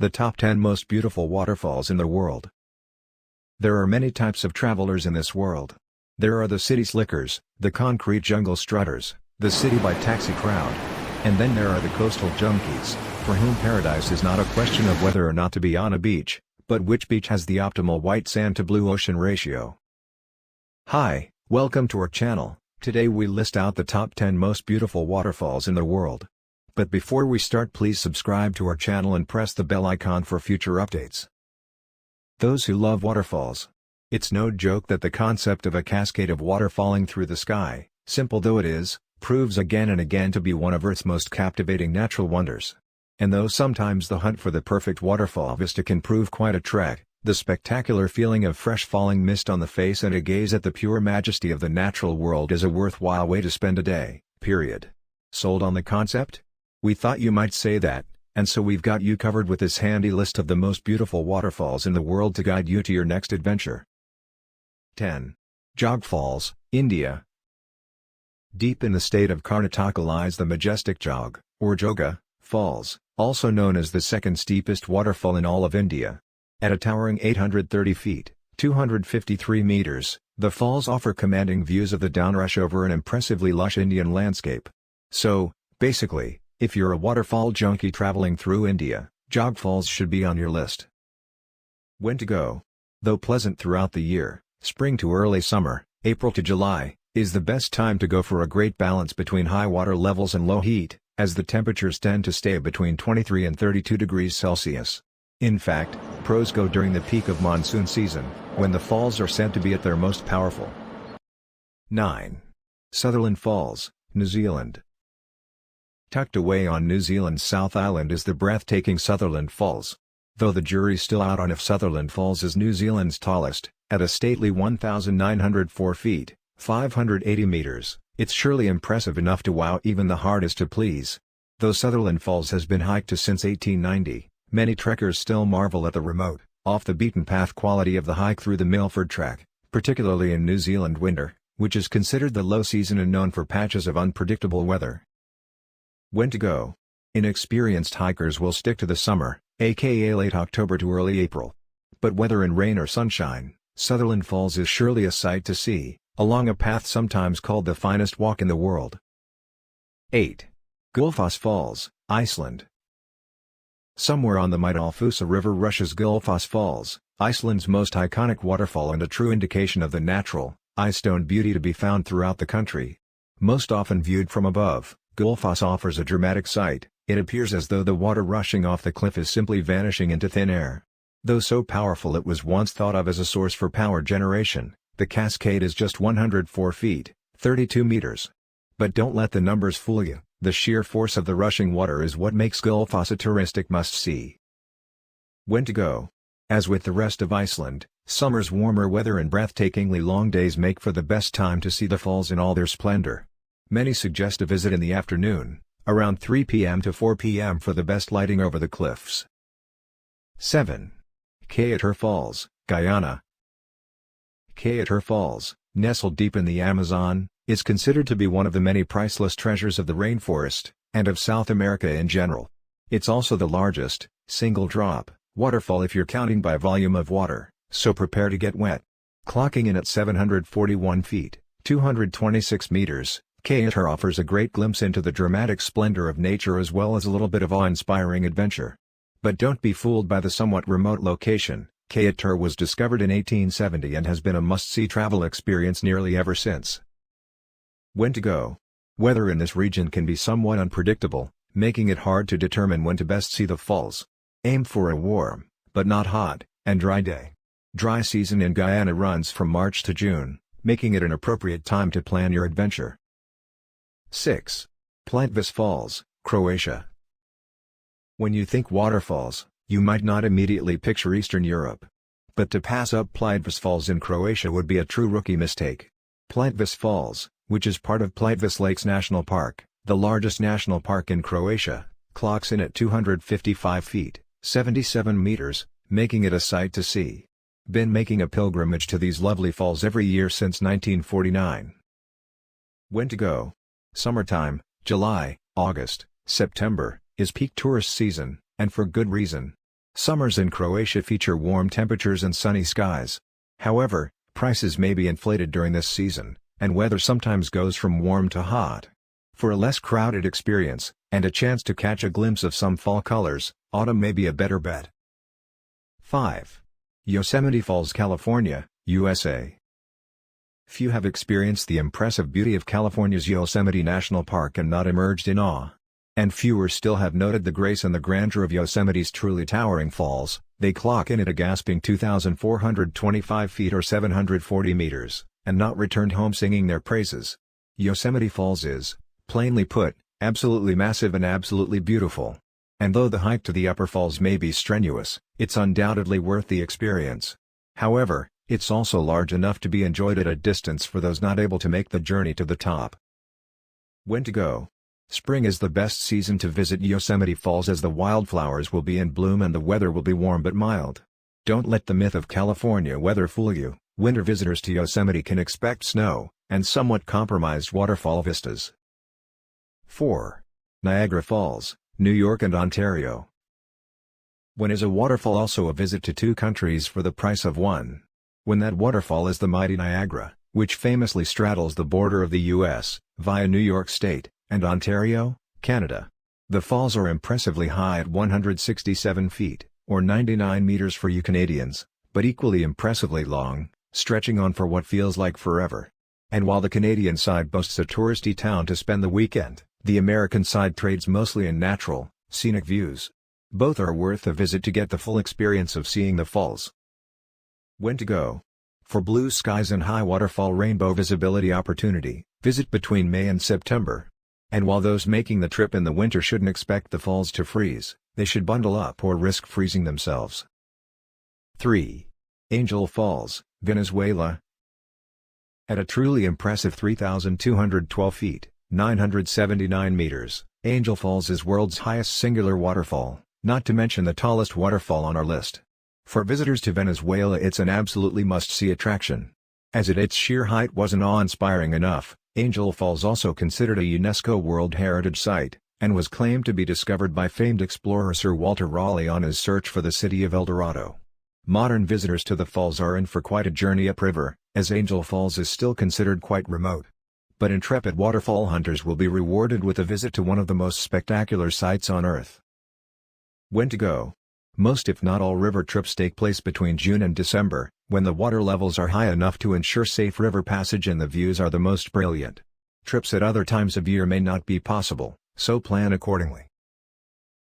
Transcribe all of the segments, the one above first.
The top 10 most beautiful waterfalls in the world. There are many types of travelers in this world. There are the city slickers, the concrete jungle strutters, the city by taxi crowd. And then there are the coastal junkies, for whom paradise is not a question of whether or not to be on a beach, but which beach has the optimal white sand to blue ocean ratio. Hi, welcome to our channel. Today we list out the top 10 most beautiful waterfalls in the world. But before we start, please subscribe to our channel and press the bell icon for future updates. Those who love waterfalls. It's no joke that the concept of a cascade of water falling through the sky, simple though it is, proves again and again to be one of Earth's most captivating natural wonders. And though sometimes the hunt for the perfect waterfall vista can prove quite a trek, the spectacular feeling of fresh falling mist on the face and a gaze at the pure majesty of the natural world is a worthwhile way to spend a day, period. Sold on the concept? We thought you might say that, and so we've got you covered with this handy list of the most beautiful waterfalls in the world to guide you to your next adventure. 10. Jog Falls, India. Deep in the state of Karnataka lies the majestic Jog, or Joga, Falls, also known as the second steepest waterfall in all of India. At a towering 830 feet, 253 meters, the falls offer commanding views of the downrush over an impressively lush Indian landscape. So, basically, if you're a waterfall junkie traveling through India, Jog Falls should be on your list. When to go? Though pleasant throughout the year, spring to early summer, April to July, is the best time to go for a great balance between high water levels and low heat, as the temperatures tend to stay between 23 and 32 degrees Celsius. In fact, pros go during the peak of monsoon season, when the falls are said to be at their most powerful. 9. Sutherland Falls, New Zealand. Tucked away on New Zealand's South Island is the breathtaking Sutherland Falls. Though the jury's still out on if Sutherland Falls is New Zealand's tallest, at a stately 1,904 feet, 580 meters, it's surely impressive enough to wow even the hardest to please. Though Sutherland Falls has been hiked to since 1890, many trekkers still marvel at the remote, off-the-beaten-path quality of the hike through the Milford Track, particularly in New Zealand winter, which is considered the low season and known for patches of unpredictable weather. When to go? Inexperienced hikers will stick to the summer, aka late October to early April. But whether in rain or sunshine, Sutherland Falls is surely a sight to see, along a path sometimes called the finest walk in the world. 8. Gullfoss Falls, Iceland. Somewhere on the Myrdalfossa River rushes Gullfoss Falls, Iceland's most iconic waterfall and a true indication of the natural, ice-stone beauty to be found throughout the country. Most often viewed from above, Gullfoss offers a dramatic sight. It appears as though the water rushing off the cliff is simply vanishing into thin air. Though so powerful it was once thought of as a source for power generation, the cascade is just 104 feet, 32 meters. But don't let the numbers fool you, the sheer force of the rushing water is what makes Gullfoss a touristic must-see. When to go? As with the rest of Iceland, summer's warmer weather and breathtakingly long days make for the best time to see the falls in all their splendor. Many suggest a visit in the afternoon, around 3 p.m. to 4 p.m. for the best lighting over the cliffs. 7. Kaieteur Falls, Guyana. Kaieteur Falls, nestled deep in the Amazon, is considered to be one of the many priceless treasures of the rainforest, and of South America in general. It's also the largest, single-drop, waterfall if you're counting by volume of water, so prepare to get wet. Clocking in at 741 feet, 226 meters, Kaieteur offers a great glimpse into the dramatic splendor of nature as well as a little bit of awe-inspiring adventure. But don't be fooled by the somewhat remote location. Kaieteur was discovered in 1870 and has been a must-see travel experience nearly ever since. When to go? Weather in this region can be somewhat unpredictable, making it hard to determine when to best see the falls. Aim for a warm, but not hot, and dry day. Dry season in Guyana runs from March to June, making it an appropriate time to plan your adventure. 6. Plitvice Falls, Croatia. When you think waterfalls, you might not immediately picture Eastern Europe. But to pass up Plitvice Falls in Croatia would be a true rookie mistake. Plitvice Falls, which is part of Plitvice Lakes National Park, the largest national park in Croatia, clocks in at 255 feet, 77 meters, making it a sight to see. Been making a pilgrimage to these lovely falls every year since 1949. When to go? Summertime, July, August, September, is peak tourist season, and for good reason. Summers in Croatia feature warm temperatures and sunny skies. However, prices may be inflated during this season, and weather sometimes goes from warm to hot. For a less crowded experience, and a chance to catch a glimpse of some fall colors, autumn may be a better bet. 5. Yosemite Falls, California, USA. Few have experienced the impressive beauty of California's Yosemite National Park and not emerged in awe. And fewer still have noted the grace and the grandeur of Yosemite's truly towering falls. They clock in at a gasping 2,425 feet or 740 meters, and not returned home singing their praises. Yosemite Falls is, plainly put, absolutely massive and absolutely beautiful. And though the hike to the upper falls may be strenuous, it's undoubtedly worth the experience. However, it's also large enough to be enjoyed at a distance for those not able to make the journey to the top. When to go? Spring is the best season to visit Yosemite Falls, as the wildflowers will be in bloom and the weather will be warm but mild. Don't let the myth of California weather fool you. Winter visitors to Yosemite can expect snow, and somewhat compromised waterfall vistas. 4. Niagara Falls, New York and Ontario. When is a waterfall also a visit to two countries for the price of one? When that waterfall is the mighty Niagara, which famously straddles the border of the U.S., via New York State, and Ontario, Canada. The falls are impressively high at 167 feet, or 99 meters for you Canadians, but equally impressively long, stretching on for what feels like forever. And while the Canadian side boasts a touristy town to spend the weekend, the American side trades mostly in natural, scenic views. Both are worth a visit to get the full experience of seeing the falls. When to go? For blue skies and high waterfall rainbow visibility opportunity, visit between May and September. And while those making the trip in the winter shouldn't expect the falls to freeze, they should bundle up or risk freezing themselves. 3. Angel Falls, Venezuela. At a truly impressive 3,212 feet, 979 meters, Angel Falls is world's highest singular waterfall, not to mention the tallest waterfall on our list. For visitors to Venezuela, it's an absolutely must-see attraction. As at its sheer height wasn't awe-inspiring enough, Angel Falls also considered a UNESCO World Heritage Site, and was claimed to be discovered by famed explorer Sir Walter Raleigh on his search for the city of El Dorado. Modern visitors to the falls are in for quite a journey upriver, as Angel Falls is still considered quite remote. But intrepid waterfall hunters will be rewarded with a visit to one of the most spectacular sights on Earth. When to go? Most if not all river trips take place between June and December, when the water levels are high enough to ensure safe river passage and the views are the most brilliant. Trips at other times of year may not be possible, so plan accordingly.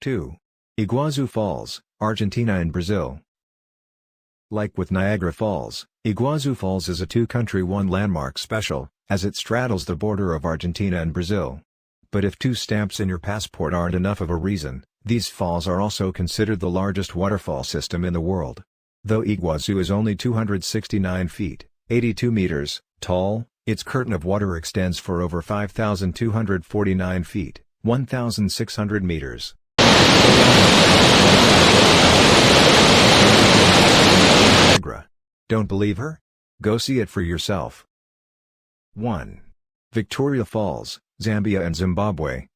2. Iguazu Falls, Argentina and Brazil. Like with Niagara Falls, Iguazu Falls is a two-country one landmark special, as it straddles the border of Argentina and Brazil. But if 2 stamps in your passport aren't enough of a reason, these falls are also considered the largest waterfall system in the world. Though Iguazu is only 269 feet, 82 meters, tall, its curtain of water extends for over 5,249 feet, 1,600 meters. Niagara. Don't believe her? Go see it for yourself. 1. Victoria Falls, Zambia and Zimbabwe.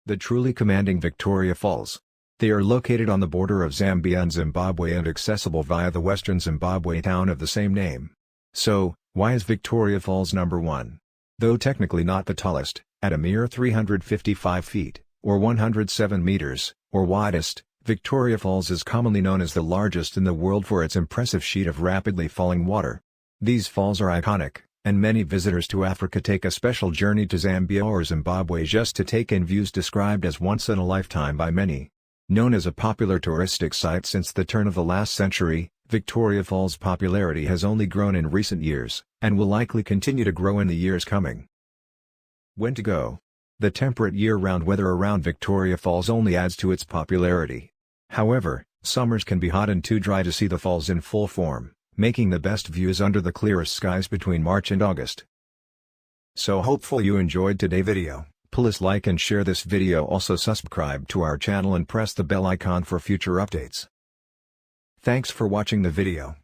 The truly commanding Victoria Falls. They are located on the border of Zambia and Zimbabwe and accessible via the western Zimbabwe town of the same name. So, why is Victoria Falls number 1? Though technically not the tallest, at a mere 355 feet, or 107 meters, or widest, Victoria Falls is commonly known as the largest in the world for its impressive sheet of rapidly falling water. These falls are iconic, and many visitors to Africa take a special journey to Zambia or Zimbabwe just to take in views described as once-in-a-lifetime by many. Known as a popular touristic site since the turn of the last century, Victoria Falls' popularity has only grown in recent years, and will likely continue to grow in the years coming. When to go? The temperate year-round weather around Victoria Falls only adds to its popularity. However, summers can be hot and too dry to see the falls in full form, making the best views under the clearest skies between March and August. So hopefully you enjoyed today's video. Please like and share this video, also subscribe to our channel and press the bell icon for future updates. Thanks for watching the video.